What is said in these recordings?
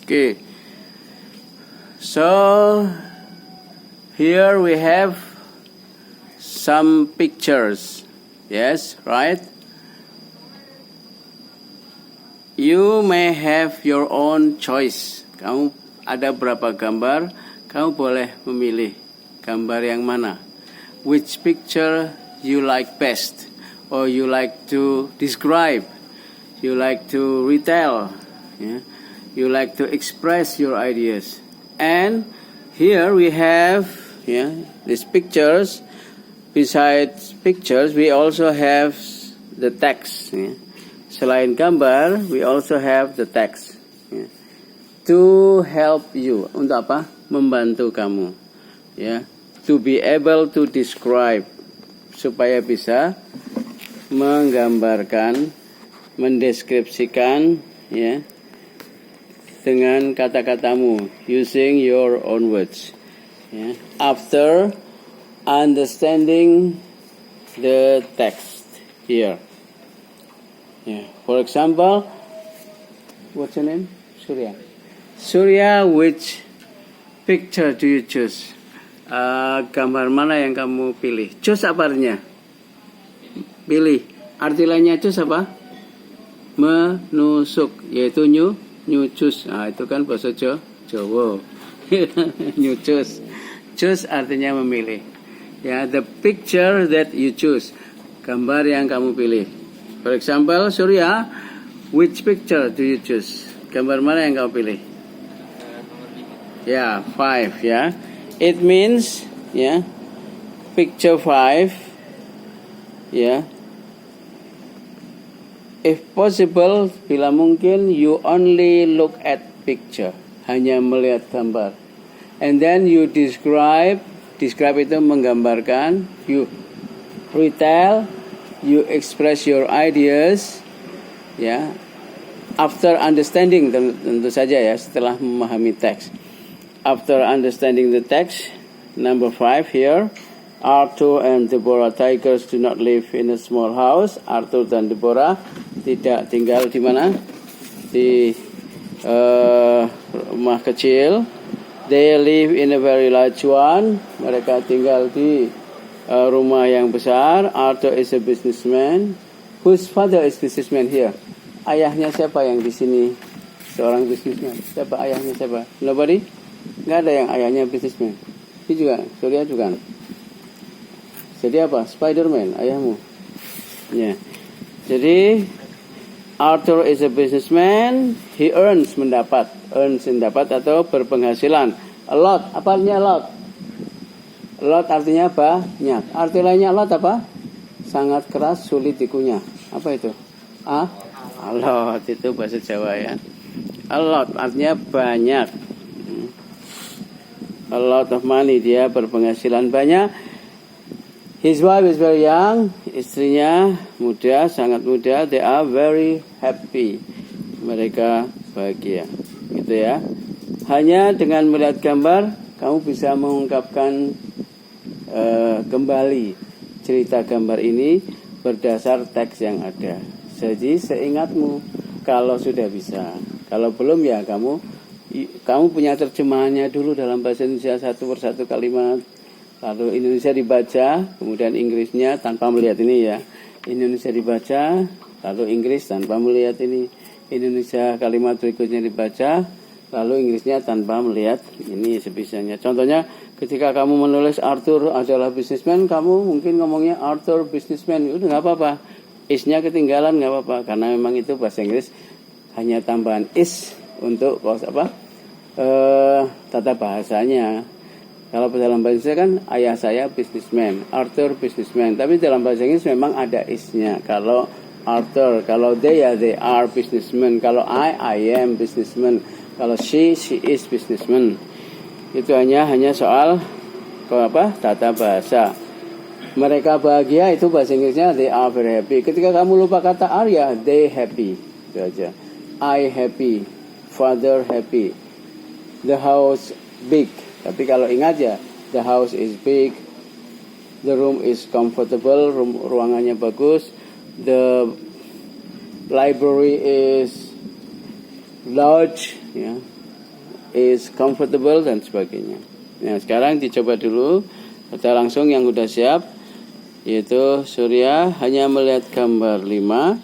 Okay. So here we have some pictures. Yes, right? You may have your own choice. Kamu ada berapa gambar, kamu boleh memilih gambar yang mana. Which picture you like best, or you like to describe, you like to retell, yeah? You like to express your ideas. And here we have these pictures. Besides pictures, we also have the text. Yeah? Selain gambar, we also have the text. Yeah? To help you. Untuk apa? Membantu kamu. Ya, to be able to describe, supaya bisa menggambarkan, mendeskripsikan, ya, dengan kata-katamu, using your own words. Ya. After understanding the text here. Yeah. For example, what's your name? Surya. Surya, which picture do you choose? Gambar mana yang kamu pilih? Choose apa artinya? Pilih. Arti lainnya choose apa? Menusuk, yaitu nyucus. Nah, itu kan bahasa Jawa. Nyucus. Choose artinya memilih. Ya, the picture that you choose. Gambar yang kamu pilih. For example, Surya, which picture do you choose? Gambar mana yang kamu pilih? Ya, 5 ya. It means picture 5 ya. If possible, bila mungkin, you only look at picture, hanya melihat gambar. And then you describe itu menggambarkan, you retell, you express your ideas, ya. After understanding, tentu saja ya, setelah memahami teks. After understanding the text, number 5 here, Arthur and Deborah Tigers do not live in a small house. Arthur dan Deborah tidak tinggal di mana? Di rumah kecil. They live in a very large one. Mereka tinggal di rumah yang besar. Arthur is a businessman. Whose father is businessman here? Ayahnya siapa yang di sini? Seorang businessman. Siapa ayahnya siapa? Nobody? Nggak ada yang ayahnya businessman. Ini juga, Surya juga. Jadi apa? Spiderman, ayahmu. Ya. Jadi Arthur is a businessman. He earns mendapat atau berpenghasilan. A lot. Apa artinya a lot? A lot artinya banyak. Arti lainnya a lot apa? Sangat keras, sulit dikunyah. Apa itu? A lot itu bahasa Jawa ya. A lot artinya banyak. A lot of money, dia berpenghasilan banyak. His wife is very young, istrinya muda, sangat muda. They are very happy. Mereka bahagia. Gitu ya. Hanya dengan melihat gambar, kamu bisa mengungkapkan kembali cerita gambar ini berdasar teks yang ada. Jadi seingatmu, kalau sudah bisa. Kalau belum ya kamu punya terjemahannya dulu dalam bahasa Indonesia satu persatu kalimat. Lalu Indonesia dibaca, kemudian Inggrisnya tanpa melihat ini ya. Indonesia dibaca, lalu Inggris tanpa melihat ini. Indonesia kalimat berikutnya dibaca, lalu Inggrisnya tanpa melihat ini sebisanya. Contohnya ketika kamu menulis Arthur adalah businessman, kamu mungkin ngomongnya Arthur businessman, udah nggak apa-apa. Is-nya ketinggalan nggak apa-apa, karena memang itu bahasa Inggris hanya tambahan is untuk tata bahasanya. Kalau dalam bahasa Indonesia kan ayah saya businessman, Arthur businessman. Tapi dalam bahasa Inggris memang ada is-nya. Kalau Arthur, kalau they are businessman. Kalau I am businessman. Kalau she is businessman. Itu hanya soal tata bahasa. Mereka bahagia itu bahasa Inggrisnya they are very happy. Ketika kamu lupa kata are ya they happy. Itu aja. I happy, father happy. The house big. Tapi kalau ingat ya, the house is big, the room is comfortable, ruangannya bagus, the library is large, ya. is comfortable dan sebagainya. Nah, sekarang dicoba dulu. Kita langsung yang udah siap, yaitu Surya hanya melihat gambar 5,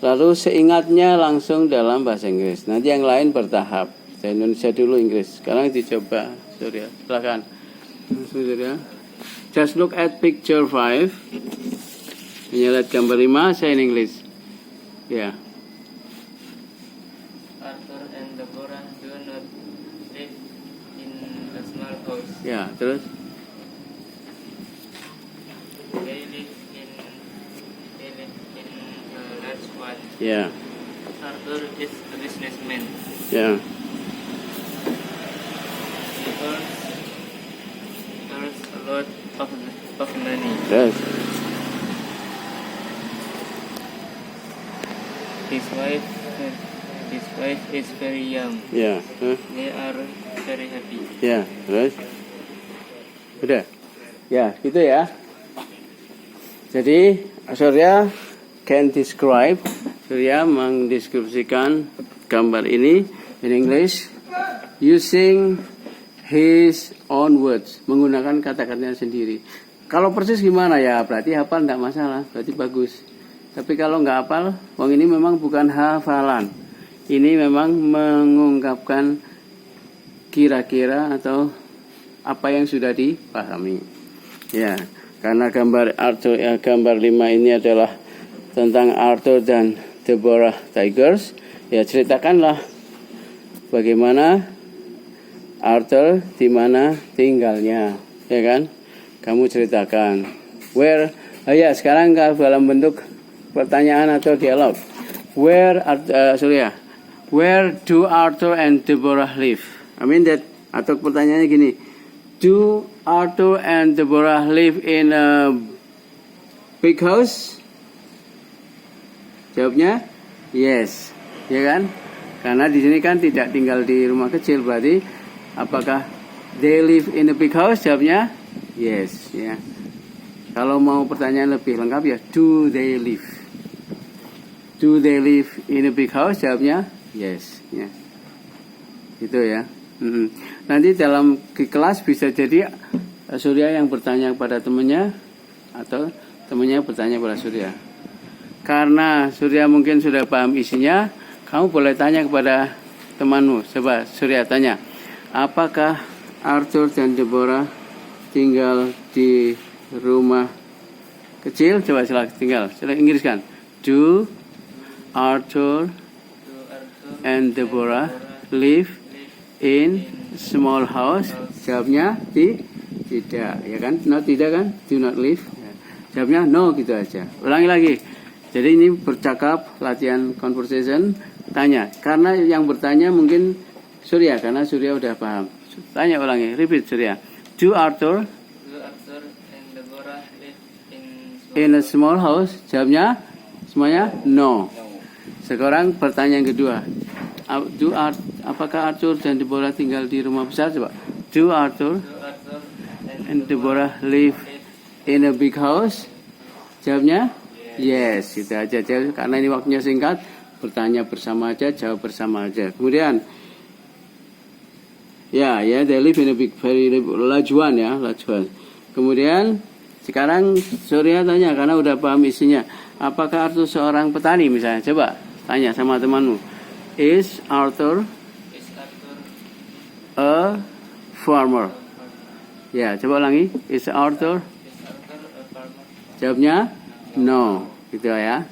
lalu seingatnya langsung dalam bahasa Inggris. Nanti yang lain bertahap. Saya Indonesia dulu, Inggris. Sekarang dicoba Surya. Silakan. Surya. Just look at picture 5. Hanya lihat gambar 5, saya in English. Ya. Yeah. Arthur and Deborah do not live in a small house. Ya, terus? They live in a large one. Ya. Arthur is a businessman. Ya. He earns a lot of money. Terus? His wife is very young. Ya. They are very happy. Ya, terus? Udah? Ya, gitu ya. Jadi, Surya can describe, Surya mendeskripsikan gambar ini in English using his own words, menggunakan kata-katanya sendiri. Kalau persis gimana ya, berarti hafal enggak masalah, berarti bagus. Tapi kalau nggak hafal, ini memang bukan hafalan. Ini memang mengungkapkan kira-kira atau apa yang sudah dipahami. Ya, karena gambar Arthur, gambar 5 ini adalah tentang Arthur dan Deborah Tigers. Ya, ceritakanlah bagaimana Arthur di mana tinggalnya, ya kan? Kamu ceritakan. Where? Ya, sekarang dalam bentuk pertanyaan atau dialog. Where do Arthur and Deborah live? I mean that, atau pertanyaannya gini. Do Arthur and Deborah live in a big house? Jawabnya yes, ya kan? Karena di sini kan tidak tinggal di rumah kecil, berarti apakah they live in a big house? Jawabnya yes, ya. Kalau mau pertanyaan lebih lengkap ya, do they live? Do they live in a big house? Jawabnya yes, ya. Itu ya. Nanti dalam kelas bisa jadi Surya yang bertanya kepada temannya atau temannya bertanya kepada Surya. Karena Surya mungkin sudah paham isinya, kamu boleh tanya kepada temanmu. Coba Surya tanya, apakah Arthur dan Deborah tinggal di rumah kecil? Coba silakan tinggal. Silakan Inggriskan. Do Arthur and Deborah live in small house? Jawabnya tidak, ya kan? No, tidak kan? Do not live. Jawabnya no, gitu aja. Ulangi lagi. Jadi ini bercakap, latihan conversation, tanya. Karena yang bertanya mungkin Surya, karena Surya udah paham. Tanya ulangi, repeat Surya. Do Arthur and Deborah live in a small house? Jawabnya semuanya no. Sekarang pertanyaan kedua. Apakah Arthur dan Deborah tinggal di rumah besar? Coba. Do Arthur and Deborah live in a big house? Jawabnya yes, gitu aja. Karena ini waktunya singkat, bertanya bersama aja, jawab bersama aja. Kemudian ya, they live in a big, very large one ya, large one. Kemudian sekarang Surya tanya karena udah paham isinya. Apakah Arthur seorang petani misalnya? Coba tanya sama temanmu. Is Arthur a farmer? Ya, coba ulangi. Is Arthur a farmer? Jawabnya no, gitu ya.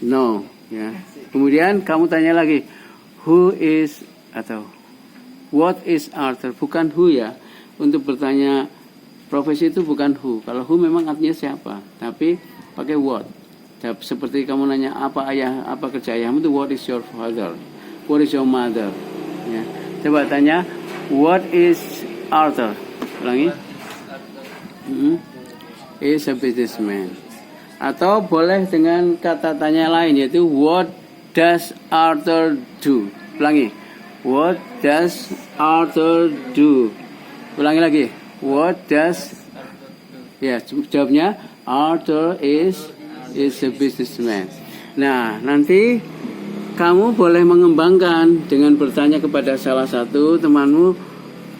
No, ya. Kemudian kamu tanya lagi. Who is atau what is Arthur? Bukan who ya. Untuk bertanya profesi itu bukan who. Kalau who memang artinya siapa, tapi pakai what. Seperti kamu nanya apa kerja ayahmu, itu what is your father, what is your mother, ya. Coba tanya what is Arthur. Ulangi. Is a businessman. Atau boleh dengan kata tanya lain, yaitu what does Arthur do. Ulangi. What does Arthur do? Ulangi lagi. What does? Ya, jawabnya Arthur is a businessman. Nah, nanti kamu boleh mengembangkan dengan bertanya kepada salah satu temanmu,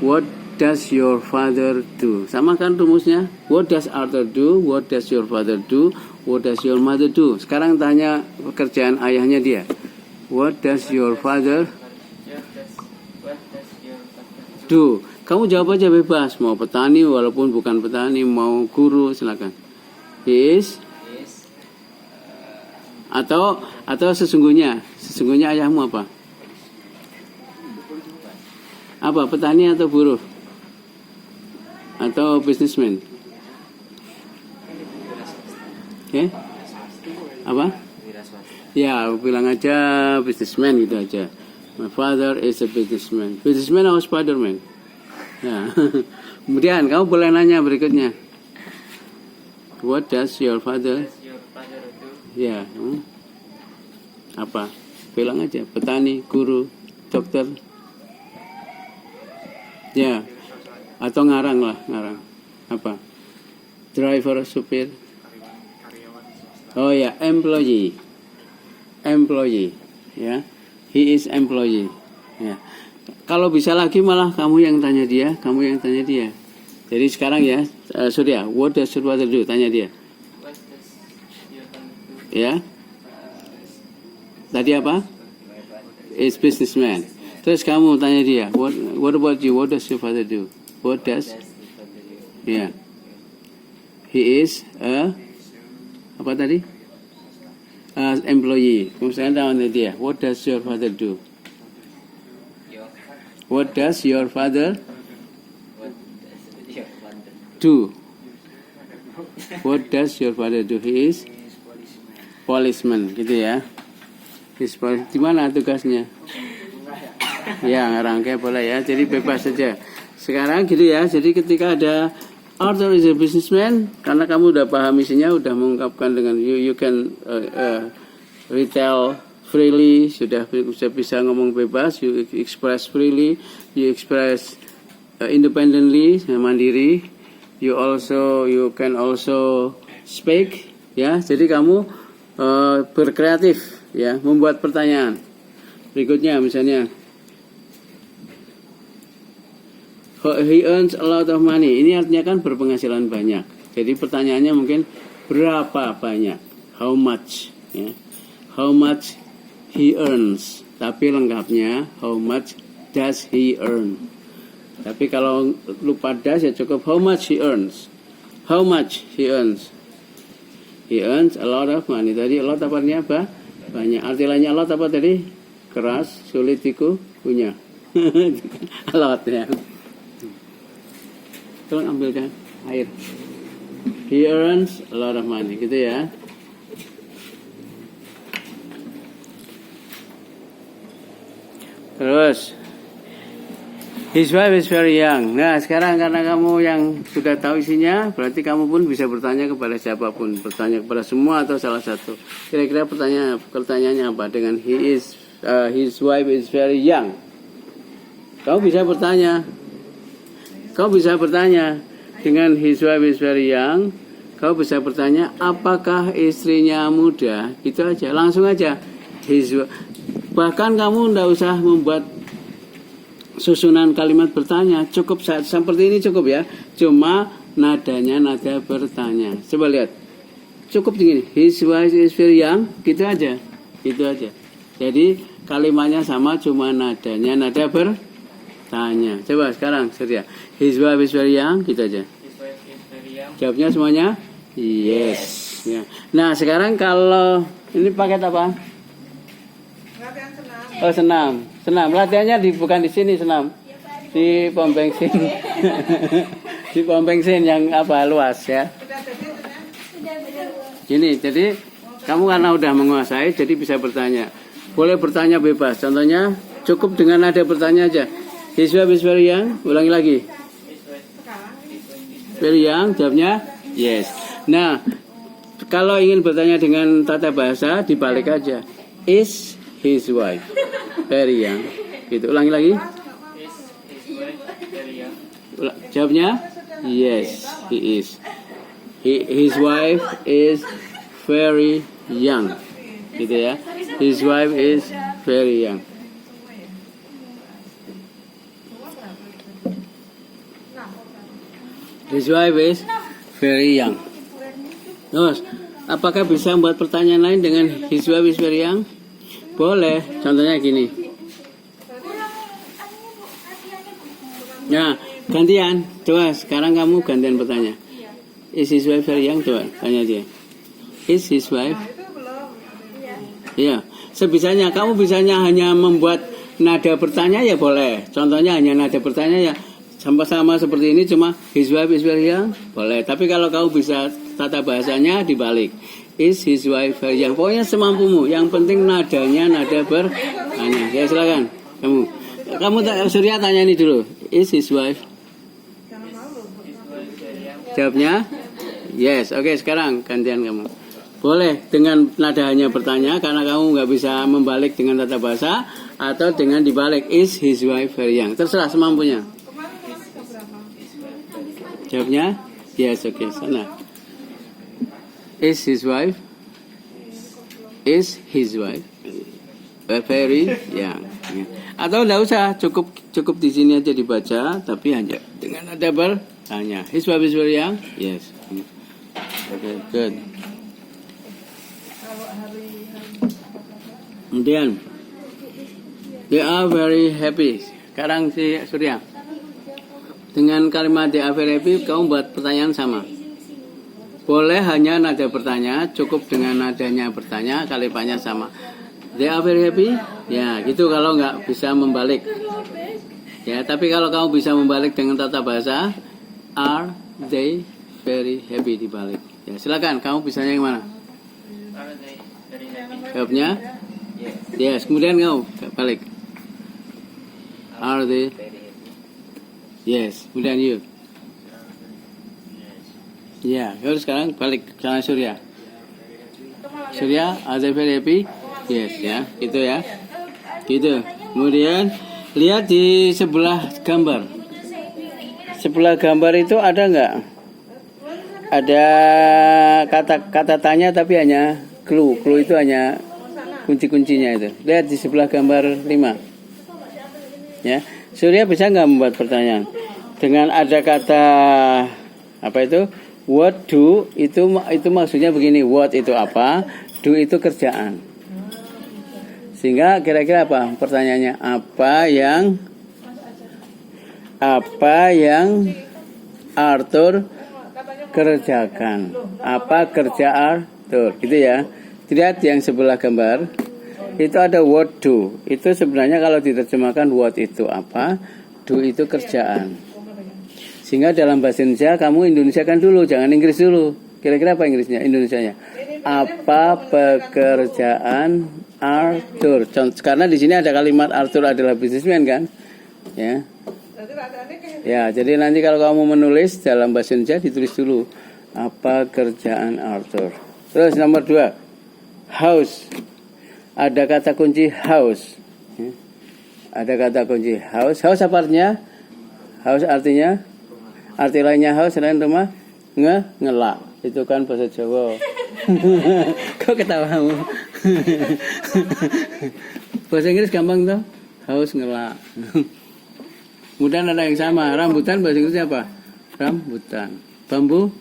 what does your father do? Sama kan rumusnya? What does Arthur do? What does your father do? What does your mother do? Sekarang tanya pekerjaan ayahnya dia. What does your father What does your father do? do? Kamu jawab aja bebas, mau petani walaupun bukan petani, mau guru, silakan. He is Is atau sesungguhnya ayahmu apa? Apa, petani atau buruh? Atau businessman? Oke? Apa? Ya, bilang aja businessman gitu aja. My father is a businessman. Businessman atau Spiderman? Ya. Kemudian kamu boleh nanya berikutnya. What does your father? does your father do? Ya. Apa? Bilang aja petani, guru, dokter. Ya. Atau ngarang lah, ngarang. Apa? Driver, supir. Oh ya, employee. Ya. He is employee. Ya. Kalau bisa lagi malah kamu yang tanya dia. Jadi sekarang ya, Surya, what does your father do? Tanya dia. What does your father do? Ya. Tadi apa? Is businessman. Terus kamu tanya dia, what about you? What does your father do? What does? Ya. He is a apa tadi? Employee. Kemudian tanya dia, what does your father do? What does your father do? What does your father do? He is policeman, gitu ya. Di mana tugasnya? Ya, ngerangkai boleh ya. Jadi bebas saja. Sekarang gitu ya. Jadi ketika ada Arthur is a businessman, karena kamu udah paham isinya, udah mengungkapkan dengan you can retail freely, sudah bisa ngomong bebas, you express freely, you express independently, mandiri, you can also speak, ya. Jadi kamu berkreatif, ya, membuat pertanyaan. Berikutnya misalnya, he earns a lot of money. Ini artinya kan berpenghasilan banyak. Jadi pertanyaannya mungkin berapa banyak? How much? Ya. How much he earns. Tapi lengkapnya how much does he earn. Tapi kalau lupa does ya cukup how much he earns. How much he earns. He earns a lot of money. Tadi a lot apa artinya apa? Banyak. Arti lainnya a lot apa tadi? Keras, sulit punya. A lot ya. Tolong ambilkan air. He earns a lot of money, gitu ya. Terus, his wife is very young. Nah, sekarang karena kamu yang sudah tahu isinya, berarti kamu pun bisa bertanya kepada siapapun, bertanya kepada semua atau salah satu. Kira-kira pertanyaannya apa? Dengan his wife is very young. Kamu bisa bertanya. Dengan his wife is very young. Kau bisa bertanya, apakah istrinya muda? Itu aja, langsung aja. Bahkan kamu tidak usah membuat susunan kalimat bertanya. Cukup seperti ini cukup ya. Cuma nadanya nada bertanya. Coba lihat. Cukup begini. His wife is very young. Gitu aja. Jadi kalimatnya sama, cuma nadanya nada bertanya. Coba sekarang Surya. His wife is very young. Gitu aja. His wife is very young. Jawabnya semuanya yes. Ya. Nah sekarang kalau ini paket apa? Oh senam. Latihannya bukan di sini senam, di pom bensin, di pom bensin yang apa luas ya. Gini, jadi kamu karena udah menguasai, jadi bisa bertanya. Boleh bertanya bebas. Contohnya cukup dengan ada bertanya aja. His wife is very young. Ulangi lagi. Very young. Jawabnya yes. Nah, kalau ingin bertanya dengan tata bahasa dibalik aja. Is his wife very young? Gitu. Ulangi lagi. Is his wife very young? Jawabnya yes, he is. His wife is very young. Gitu ya. His wife is very young. His wife is very young. Terus, apakah bisa membuat pertanyaan lain dengan his wife is very young? Boleh. Contohnya gini. Nah, gantian. Coba sekarang kamu gantian bertanya. Is his wife very young? Coba tanya dia. Is his wife? Iya. Sebisanya, kamu bisanya hanya membuat nada bertanya ya boleh. Contohnya hanya nada bertanya ya sama-sama seperti ini, cuma his wife is very young, boleh. Tapi kalau kamu bisa tata bahasanya dibalik. Is his wife very young? Pokoknya semampumu. Yang penting nadanya nada bertanya. Ya silakan. Kamu Surya tanya ini dulu. Is his wife? Jawabnya yes. Oke, sekarang gantian kamu. Boleh dengan nada hanya bertanya karena kamu nggak bisa membalik dengan tata bahasa, atau dengan dibalik. Is his wife very young? Terserah semampunya. Jawabnya yes. Oke, sana. Is his wife? Is his wife very young? Atau enggak usah, cukup di sini aja dibaca, tapi hanya dengan nada bertanya. His wife is very young? Yes. Okay, good. Kemudian, they are very happy. Sekarang si Surya. Dengan kalimat they are very happy, kamu buat pertanyaan sama. Boleh hanya nada bertanya, cukup dengan nadanya bertanya, kalimatnya sama. They are very happy? Ya, gitu kalau nggak bisa membalik. Ya, tapi kalau kamu bisa membalik dengan tata bahasa, are they very happy dibalik. Ya, silakan, kamu bisanya yang mana? Are they very happy? Jawabnya? Yes. Kemudian kamu balik. Are they? Very happy. Yes. Kemudian you. Ya, terus sekarang balik ke Surya. Surya, are they very happy? Yes, ya, gitu ya. Gitu. Kemudian lihat di sebelah gambar. Sebelah gambar itu ada nggak? Ada kata tanya tapi hanya clue. Clue itu hanya kunci-kuncinya itu. Lihat di sebelah gambar 5. Ya, Surya bisa nggak membuat pertanyaan dengan ada kata apa itu? What do itu maksudnya begini. What itu apa? Do itu kerjaan. Sehingga kira-kira apa pertanyaannya? Apa yang Arthur kerjakan? Apa kerja Arthur? Gitu ya. Lihat yang sebelah gambar. Itu ada what do. Itu sebenarnya kalau diterjemahkan what itu apa, do itu kerjaan. Sehingga dalam bahasa Indonesia kamu Indonesiakan dulu, jangan Inggris dulu. Kira-kira apa Inggrisnya? Indonesianya. Apa pekerjaan Arthur? Karena di sini ada kalimat Arthur adalah businessman kan? Ya. Ya, jadi nanti kalau kamu menulis dalam bahasa Indonesia ditulis dulu apa kerjaan Arthur. Terus nomor 2. House. Ada kata kunci house. Ada kata kunci house. House apa artinya? House artinya? Arti lainnya house selain rumah? Ngelak. Itu kan bahasa Jawa. Kok ketawamu? Bahasa Inggris gampang tuh. House ngelak. Kemudian ada yang sama. Rambutan bahasa Inggrisnya apa? Rambutan. Bambu?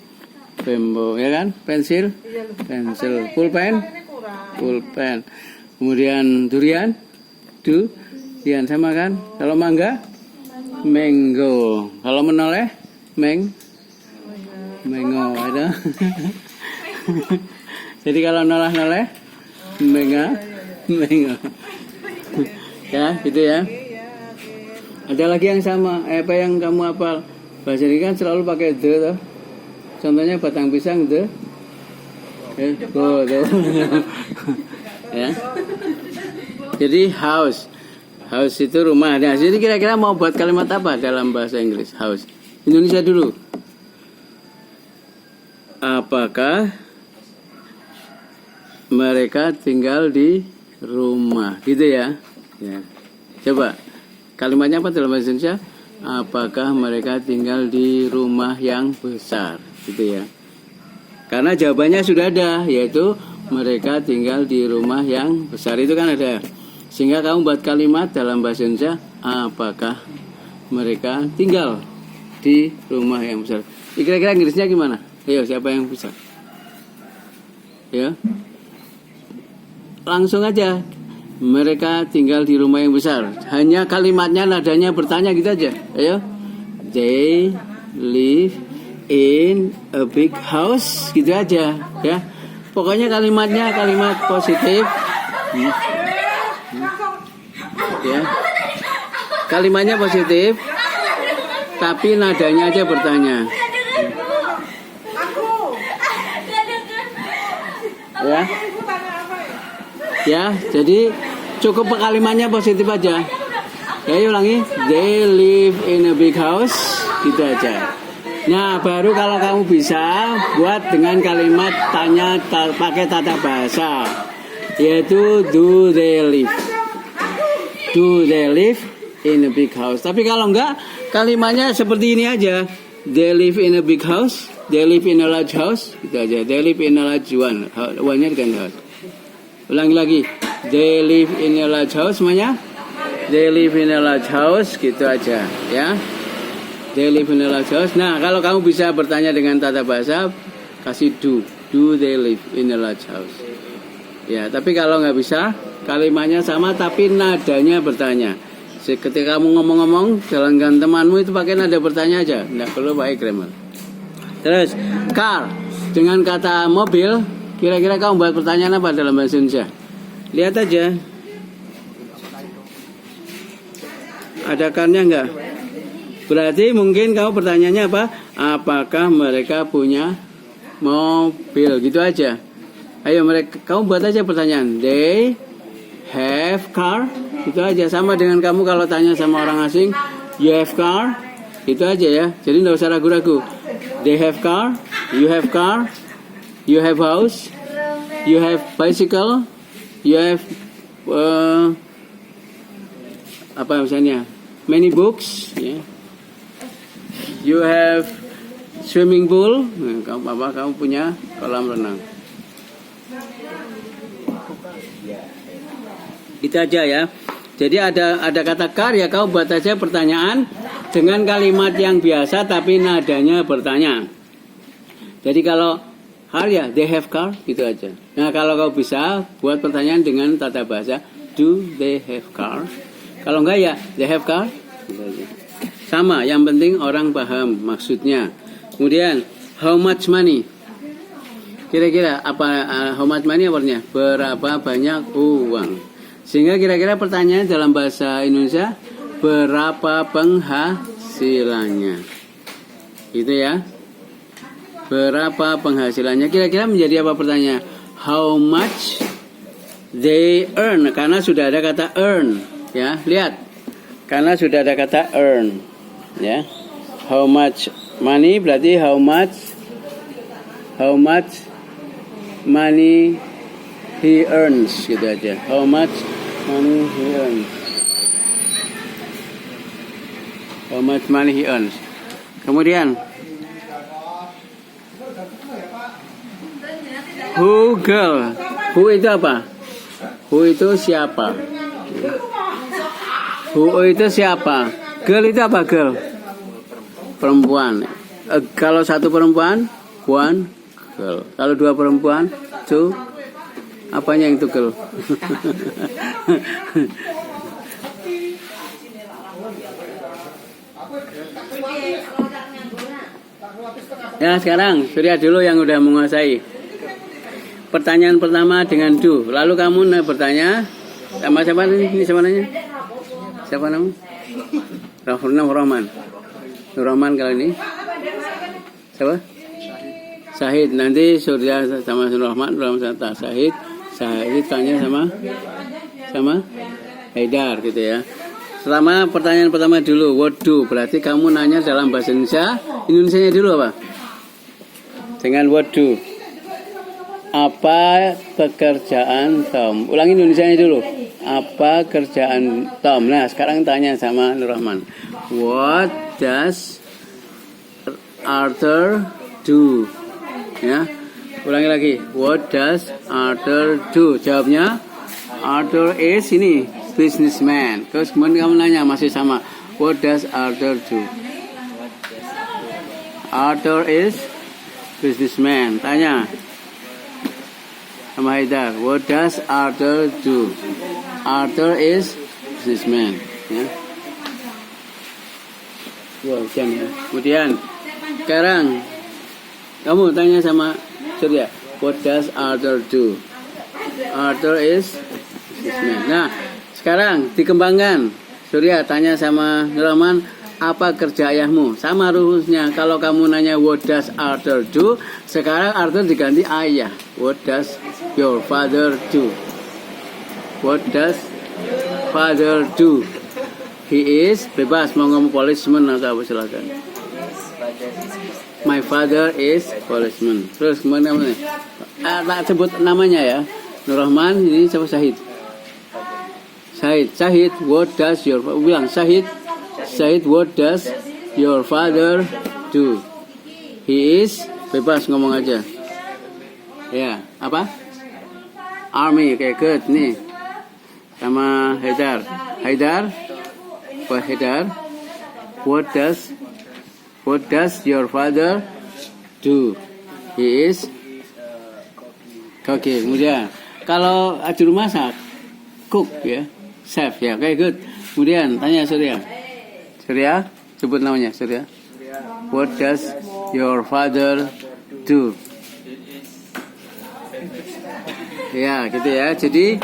Bambu, ya kan? Pensil? Pensil. Pulpen? Pulpen. Kemudian durian? Durian sama kan? Kalau mangga? Mango. Kalau menoleh? Mengo. Ada? Jadi kalau noleh? Mengo. Ya, gitu ya. Ada lagi yang sama. Apa yang kamu hafal? Bahasa ini kan selalu pakai the toh. Contohnya batang pisang the. Tuh. Ya. Jadi house itu rumah. Nah, jadi kira-kira mau buat kalimat apa dalam bahasa Inggris? House. Indonesia dulu. Apakah mereka tinggal di rumah? Gitu ya. Ya. Coba kalimatnya apa dalam bahasa Indonesia? Apakah mereka tinggal di rumah yang besar? Gitu ya. Karena jawabannya sudah ada, yaitu mereka tinggal di rumah yang besar. Itu kan ada. Sehingga kamu buat kalimat dalam bahasa Indonesia, apakah mereka tinggal di rumah yang besar. Kira-kira Inggrisnya gimana? Ayo, siapa yang bisa? Ya. Langsung aja. Mereka tinggal di rumah yang besar. Hanya kalimatnya nadanya bertanya gitu aja. Ayo. They live in a big house, gitu aja, ya. Pokoknya kalimatnya kalimat positif. Ya. Kalimatnya positif, tapi nadanya aja bertanya. Ya. Ya, jadi cukup kalimatnya positif aja. Ya, ulangi. They live in a big house, gitu aja. Nah, baru kalau kamu bisa buat dengan kalimat tanya pakai tata bahasa, yaitu do they live. Do they live in a big house? Tapi kalau enggak, kalimatnya seperti ini aja. They live in a big house. They live in a large house. Gitu aja. They live in a large one. One-nya kan house. Ulangi lagi. They live in a large house semuanya. They live in a large house. Gitu aja, ya. They live in a large house. Nah, kalau kamu bisa bertanya dengan tata bahasa, kasih do. Do they live in a large house? Ya, tapi kalau nggak bisa, kalimatnya sama tapi nadanya bertanya. Ketika kamu ngomong-ngomong, jalankan temanmu itu pakai nada bertanya aja. Nggak perlu pakai grammar. Terus, car. Dengan kata mobil, kira-kira kamu buat pertanyaan apa dalam bahasa Indonesia? Lihat aja. Ada car-nya nggak? Berarti mungkin kamu pertanyaannya apa? Apakah mereka punya mobil? Gitu aja. Ayo kamu buat aja pertanyaan. They have car? Itu aja. Sama dengan kamu kalau tanya sama orang asing, you have car? Itu aja ya. Jadi nggak usah ragu-ragu. They have car? You have car? You have house? You have bicycle? You have apa misalnya? Many books? Ya. You have swimming pool. Nah, kamu punya kolam renang. Itu aja ya. Jadi ada kata car ya, kamu buat aja pertanyaan dengan kalimat yang biasa tapi nadanya bertanya. Jadi kalau car ya, they have car, gitu aja. Nah, kalau kau bisa buat pertanyaan dengan tata bahasa, do they have car? Kalau enggak ya, they have car, gitu aja. Sama, yang penting orang paham maksudnya. Kemudian, how much money? Kira-kira apa how much money artinya? Berapa banyak uang? Sehingga kira-kira pertanyaan dalam bahasa Indonesia, berapa penghasilannya? Gitu ya. Berapa penghasilannya? Kira-kira menjadi apa pertanyaan? How much they earn? Karena sudah ada kata earn, ya. Lihat. Karena sudah ada kata earn. Ya, how much money berarti how much money he earns, gitu aja. How much money he earns. How much money he earns. Kemudian who girl. Who itu apa? Who itu siapa? Who itu siapa? Girl itu apa girl? Perempuan. Kalau satu perempuan, one girl. Kalau dua perempuan, two. Apanya yang itu girl? Ya, sekarang Surya dulu yang udah menguasai. Pertanyaan pertama dengan do. Lalu kamu bertanya sama siapa ini? Siapa namanya? Siapa namanya? Rahman. Rahman kali ini. Siapa? Syahid. Nanti Surya sama Rahman sama Syahid. Syahid tanya sama Haidar, gitu ya. Selama pertanyaan pertama dulu, what do? Berarti kamu nanya dalam bahasa Indonesia. Indonesianya dulu apa? Dengan what do. Apa pekerjaan Tom? Ulangi Indonesianya dulu. Apa kerjaan Tom? Nah, sekarang tanya sama Nur Rahman. What does Arthur do? Ya. Ulangi lagi. What does Arthur do? Jawabnya Arthur is ini businessman. Terus kemudian kamu nanya masih sama. What does Arthur do? What does Arthur is businessman. Tanya sama Haidar. What does Arthur do? Arthur is businessman. Ya. Wow, jam ya. Kemudian sekarang kamu tanya sama Surya. What does Arthur do? Arthur is businessman. Nah, sekarang dikembangkan. Surya tanya sama Nurrahman, apa kerja ayahmu? Sama rumusnya. Kalau kamu nanya what does Arthur do, sekarang Arthur diganti ayah. What does your father do? What does father do? He is bebas mau ngomong policeman atau apa silakan. My father is policeman. Terus kemudian kamu tak sebut namanya ya. Nurrahman ini siapa Syahid? Syahid, what does your bilang Syahid, what does your father do? He is bebas ngomong aja. Ya, apa? Army, kayak good nih. Sama Haidar. What does your father do? He is okay. Kemudian kalau juru masak, cook ya. Chef ya, okay, good. Kemudian tanya Surya, sebut namanya Surya. What does your father do? Ya, gitu ya. Jadi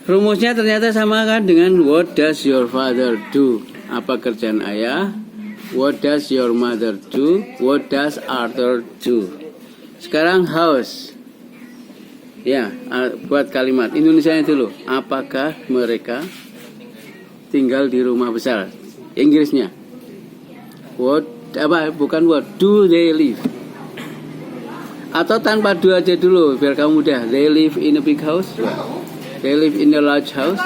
rumusnya ternyata sama kan dengan what does your father do? Apa kerjaan ayah? What does your mother do? What does Arthur do? Sekarang house. Ya, buat kalimat Indonesia dulu. Apakah mereka tinggal di rumah besar? Inggrisnya. Bukan what, do they live? Atau tanpa do aja dulu biar kamu mudah. They live in a big house? They live in a large house?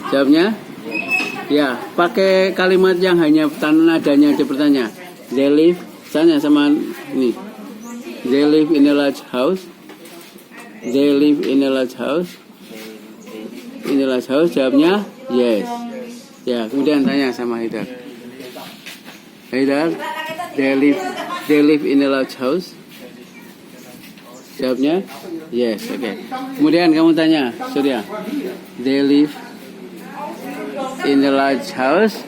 Jawabnya? Ya, pakai kalimat yang hanya nadanya aja bertanya. They live, tanya sama ini. They live in a large house? They live in a large house? In a large house, jawabnya yes. Ya, kemudian tanya sama Haidar. They live in a large house? Jawabnya yes, oke. Okay. Kemudian kamu tanya, Surya. They live in a large house?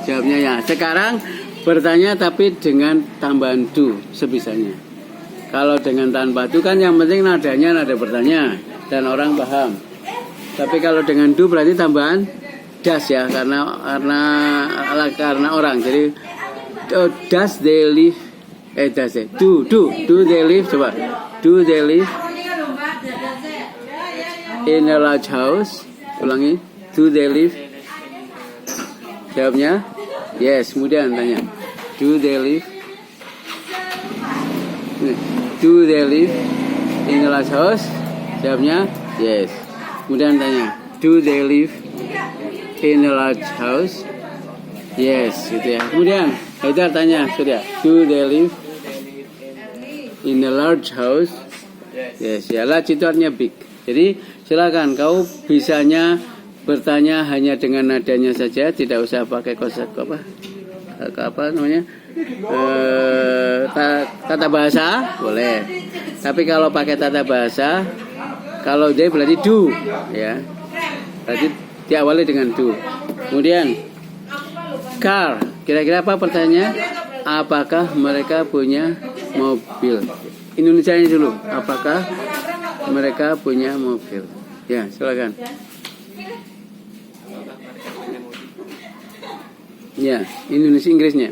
Jawabnya ya. Sekarang bertanya tapi dengan tambahan do sebisanya. Kalau dengan tanpa do kan yang penting nadanya nada bertanya dan orang paham. Tapi kalau dengan do berarti tambahan does ya karena orang. Jadi does they live do they live, coba. Do they live in a large house? Ulangi. Do they live? Jawabnya yes. Kemudian tanya. Do they live in a large house? Jawabnya yes. Kemudian tanya, do they live in a large house? Yes, gitu ya. Kemudian Haidar tanya, sudah, do they live in a large house? Yes, ya, large itu artinya big. Jadi silakan kau bisanya bertanya hanya dengan nadanya saja, tidak usah pakai apa namanya? Tata bahasa boleh, tapi kalau pakai tata bahasa, kalau dia berarti do ya, berarti diawali dengan do. Kemudian car, kira-kira apa pertanyaannya? Apakah mereka punya mobil? Indonesia ini dulu, apakah mereka punya mobil? Ya, silakan. Ya, Indonesia Inggrisnya.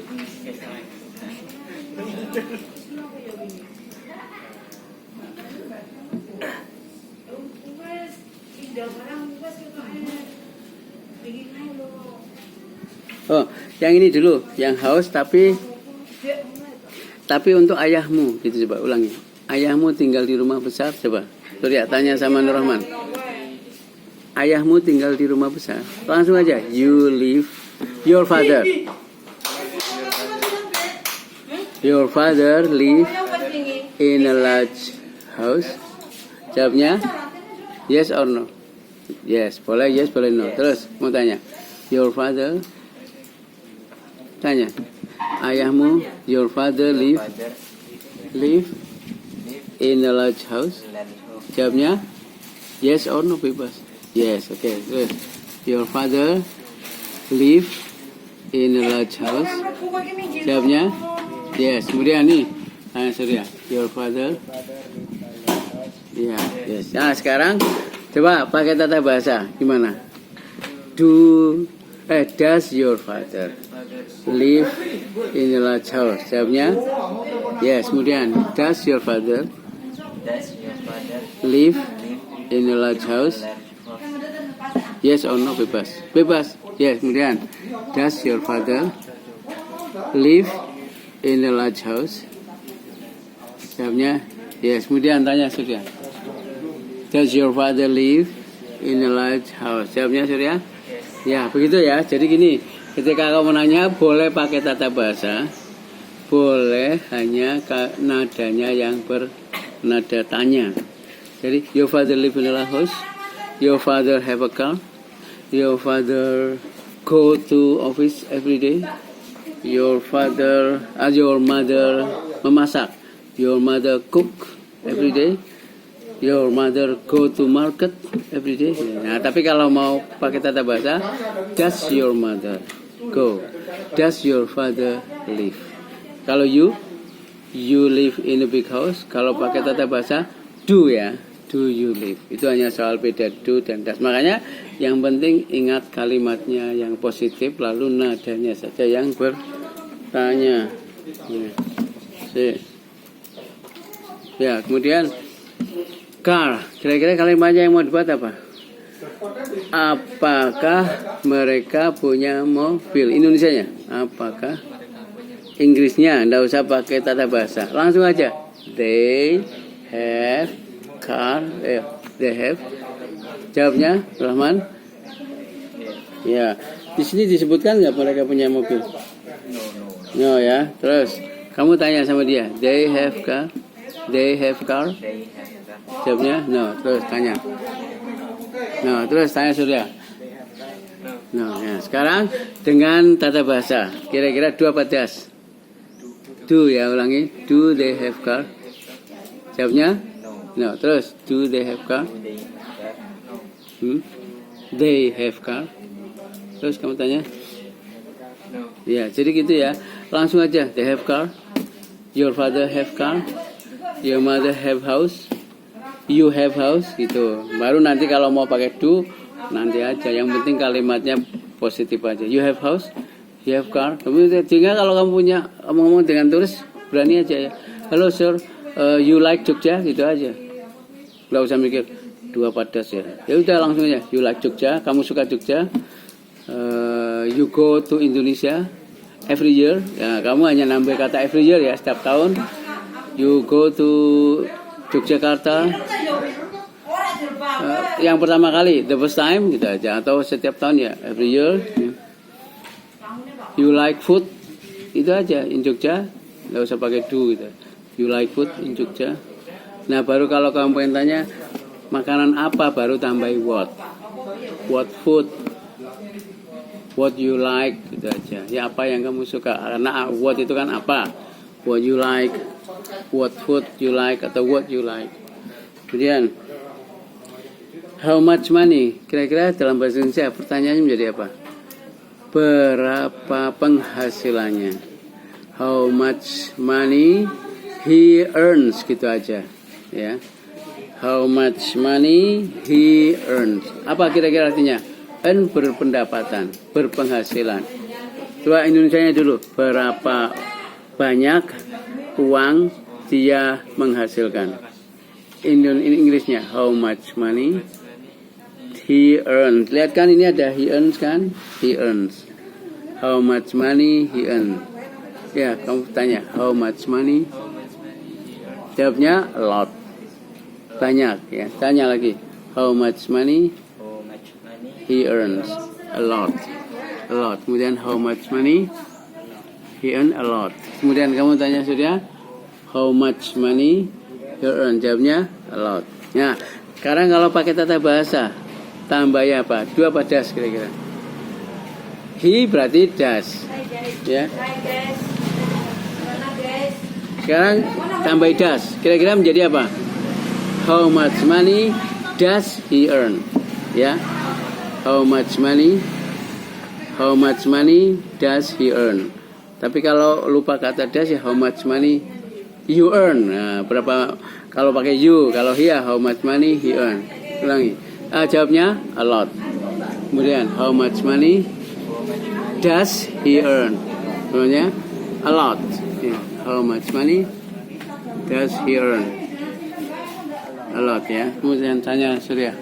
Oh, yang ini dulu, yang house tapi untuk ayahmu, gitu coba ulangi. Ayahmu tinggal di rumah besar, coba. Surya tanya sama Nurrahman. Ayahmu tinggal di rumah besar. Langsung aja. Your father live in a large house. Jawabnya yes or no? Yes, boleh yes, boleh no. Terus mau tanya, your father, tanya, ayahmu, your father live Father live live in a large house? in land of Jawabnya yes or no, bebas. Yes, oke. Terus your father live in a large house? Jawabnya yes. Kemudian nih, tanya Surya, your father? Ya, yes. Nah sekarang coba pakai tata bahasa gimana? Does your father live in a large house? Jawabnya yes. Kemudian does your father does your father live live in a large house? land of Yes or no, bebas. Bebas. Yes. Kemudian does your father live in a large house? Jawabnya yes. Kemudian tanya Surya, does your father live in a large house? Jawabnya Surya ya, begitu ya. Jadi gini, ketika kamu nanya boleh pakai tata bahasa, boleh hanya nadanya yang bernada tanya. Jadi your father live in a large house, your father have a car, your father go to office every day, your mother memasak, your mother cook every day, your mother go to market every day. Nah, tapi kalau mau pakai tata bahasa, does your mother go? Does your father live? Kalau you live in a big house. Kalau pakai tata bahasa, do ya. Do you live? Itu hanya soal beda do dan does. Makanya yang penting ingat kalimatnya yang positif, lalu nadanya saja yang bertanya. Ya, kemudian car, kira-kira kalimatnya yang mau dibuat apa? Apakah mereka punya mobil? Indonesianya? Apakah? Inggrisnya, nggak usah pakai tata bahasa, langsung aja. They have car. They have. Jawabnya, Rahman? Ya, di sini disebutkan nggak mereka punya mobil? No ya. Terus kamu tanya sama dia, they have car? They have car? they have a Jawabnya no. Terus tanya. No, terus tanya Surya. No, ya. Sekarang dengan tata bahasa, kira-kira do apa does? Do ya, ulangi. Do they have car? Jawabnya no. Terus do they have car? They have car. Terus kamu tanya. Ya, jadi gitu ya. Langsung aja. They have car. Your father have car. Your mother have house. You have house gitu. Baru nanti kalau mau pakai do nanti aja. Yang penting kalimatnya positif aja. You have house. You have car. Sehingga kalau kamu punya ngomong dengan tulis berani aja ya. Hello sir, you like Jogja gitu aja. Gak usah mikir dua padas ya. Ya udah langsung aja. You like Jogja. Kamu suka Jogja. You go to Indonesia every year. Ya, kamu hanya nambah kata every year ya, setiap tahun. You go to Yogyakarta yang pertama kali, the first time gitu aja, atau setiap tahun ya, every year. You like food, itu aja in Jogja, nggak usah pakai do gitu. You like food in Jogja. Nah baru kalau kamu pengen tanya makanan apa, baru tambahin what food, what you like gitu aja. Ya apa yang kamu suka, karena what itu kan apa, what you like, what food you like, atau what you like. Kemudian how much money, kira-kira dalam bahasa Indonesia pertanyaannya menjadi apa? Berapa penghasilannya? How much money he earns, gitu aja ya. How much money he earns. Apa kira-kira artinya? Earn berpendapatan, berpenghasilan. Coba Indonesianya dulu. Berapa banyak uang dia menghasilkan? In Inggrisnya how much money he earns. Lihat kan ini ada he earns kan? He earns. How much money he earns. Ya, kamu tanya how much money. Jawabnya a lot. Banyak ya. Tanya lagi how much money he earns. A lot. A lot. Kemudian how much money he earns. A lot. Kemudian kamu tanya sudah how much money he earns. Jawabnya a lot. Nah, sekarang kalau pakai tata bahasa, tambahnya apa? Do apa does kira-kira? He berarti does. Ya. Sekarang tambah does. Kira-kira menjadi apa? How much money does he earn? Ya. How much money does he earn? Tapi kalau lupa kata does ya how much money you earn. Nah, berapa kalau pakai you, kalau he how much money he earn. Ulangi. Jawabnya a lot. Kemudian how much money does he earn? Namanya a lot. Ya. How much money does he earn? A lot ya. Kemudian tanya Surya.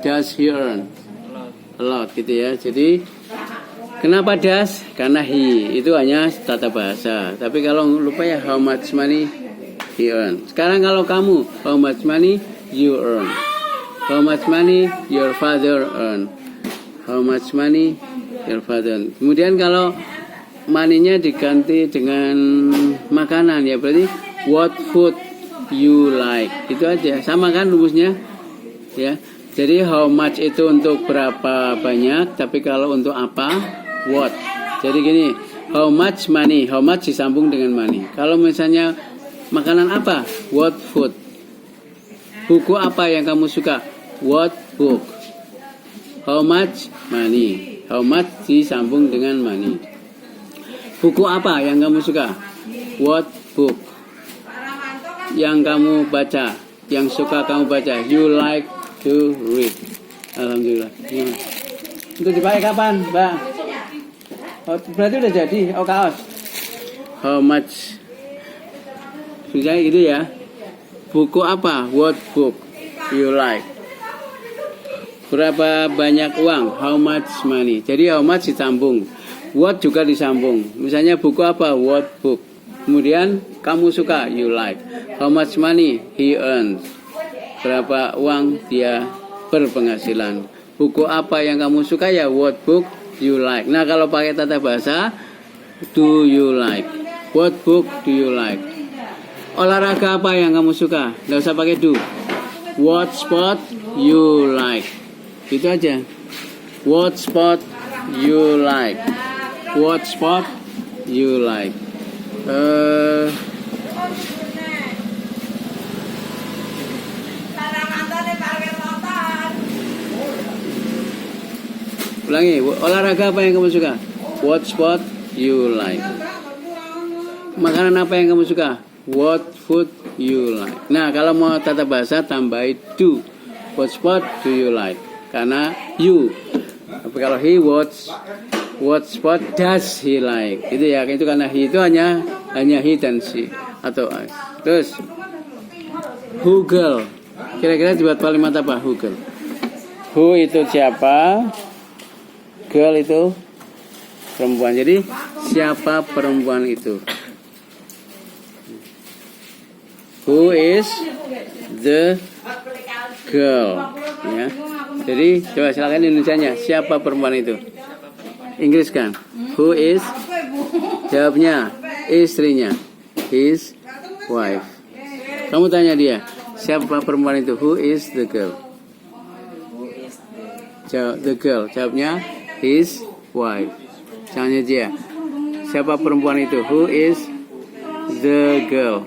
Does he earn? A lot gitu ya. Jadi kenapa does? Karena he itu hanya tata bahasa. Tapi kalau lupa ya how much money he earn. Sekarang kalau kamu how much money you earn? How much money your father earn? How much money your father earn? Kemudian kalau money-nya diganti dengan makanan ya berarti what food you like. Itu aja. Sama kan rumusnya? Ya. Jadi how much itu untuk berapa banyak, tapi kalau untuk apa, what. Jadi gini, how much money, how much disambung dengan money. Kalau misalnya makanan apa, what food. Buku apa yang kamu suka, what book. How much money, how much disambung dengan money. Buku apa yang kamu suka, what book. Yang kamu baca, yang suka kamu baca, you like to read. Alhamdulillah. Untuk dipakai kapan, Mbak? Oh, berarti udah jadi. Oh, kaos. How much? Bisa gitu ya. Buku apa? What book you like? Berapa banyak uang? How much money? Jadi how much disambung. What juga disambung. Misalnya buku apa? What book. Kemudian kamu suka, you like. How much money he earns? Berapa uang dia berpenghasilan. Buku apa yang kamu suka ya what book you like. Nah kalau pakai tata bahasa do you like. What book do you like. Olahraga apa yang kamu suka. Nggak usah pakai do. What sport you like. Itu aja. What sport you like. What sport you like. Ulangi, olahraga apa yang kamu suka? What sport you like? Makanan apa yang kamu suka? What food you like? Nah, kalau mau tata bahasa tambahi do. What sport do you like? Karena you. Tapi kalau he what sport does he like? Itu ya, itu karena he itu hanya he dan she atau I. Terus who girl? Kira-kira dibuat kalimat apa? Who girl? Who itu siapa? Girl itu perempuan. Jadi siapa perempuan itu? Who is the girl? Ya. Jadi coba silakan Indonesianya. Siapa perempuan itu? Inggris kan? Who is? Jawabnya istrinya. His wife. Kamu tanya dia. Siapa perempuan itu? Who is the girl? Jawab the girl. Jawabnya his wife. Tanya dia. Siapa perempuan itu? Who is the girl?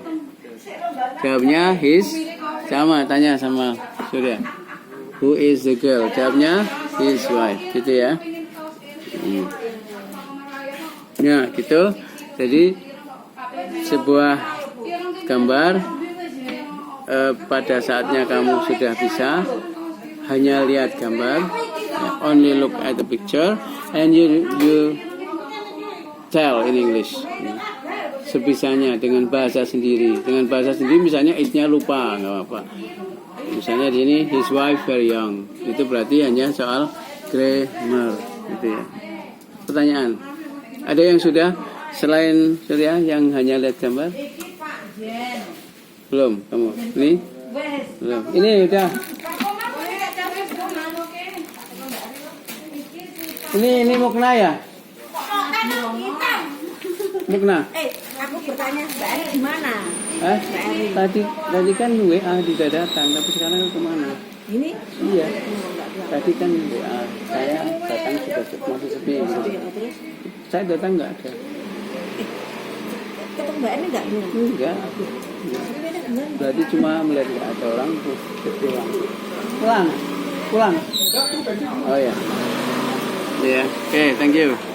Jawabnya his. Sama, tanya sama Surya. Who is the girl? Jawabnya his wife. Gitu ya. Ya, gitu. Jadi sebuah gambar pada saatnya kamu sudah bisa hanya lihat gambar, only look at the picture and you tell in English. Sebisanya dengan bahasa sendiri. Dengan bahasa sendiri misalnya is-nya lupa, nggak apa-apa. Misalnya di sini his wife very young. Itu berarti hanya soal grammar gitu ya. Pertanyaan. Ada yang sudah selain Surya yang hanya lihat gambar? Belum, kamu. Ini? Belum. Ini udah. Ini mukna ya? Mukna. Aku bertanya Mbak Ari di mana? Tadi kan WA tidak datang, tapi sekarang kemana? Ini Iya. Tadi kan saya datang sudah masih sepi. terus Saya datang nggak ada. ketemu Mbak Ani nggak? Enggak. Berarti cuma melihat nggak ada orang terus pulang. Pulang. Oh ya. Yeah. Okay. Thank you.